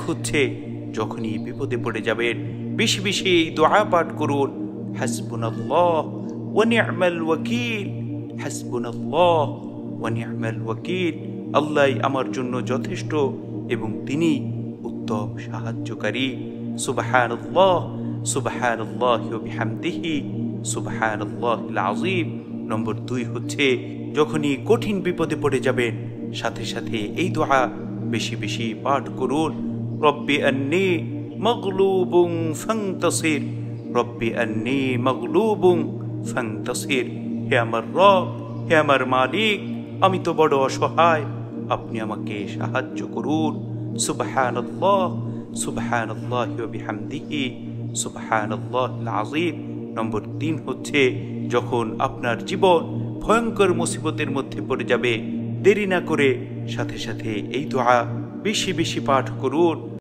হচ্ছে যখনই বিপদে পড়ে যাবেন বেশি বেশি এই দোয়া পাঠ করুন, হাসবুনাল্লাহ ওয়া নি'মাল ওয়াকিল, হাসবুনাল্লাহ ওয়া নি'মাল ওয়াকিল। আল্লাহ আমার জন্য যথেষ্ট এবং তিনি উত্তম সাহায্যকারী। সুবহানাল্লাহ সুবহানাল্লাহি ওয়া বিহামদিহি সুবহানাল্লাহিল আযীম। নম্বর 2 হচ্ছে যখনই কঠিন বিপদে পড়ে যাবেন সাথে সাথে এই দোয়া বেশি বেশি পাঠ করুন, রব্বি আন্নী মাগলুবুন ফান্তাসির, রব্বি আন্নী মাগলুবুন ফান্তাসির। হে আমার রব, হে আমার মালিক, আমি তো বড় অসহায়, আপনি আমাকে সাহায্য করুন। সুবহানাল্লাহ সুবহানাল্লাহি ওয়া বিহামদিহি সুবহানাল্লাহিল আযীম। নম্বর 3 হচ্ছে যখন আপনার জীবন ভয়ঙ্কর মুসিবতের মধ্যে পড়ে যাবে, দেরি না করে সাথে সাথে এই দোয়া বেশি বেশি পাঠ করুন,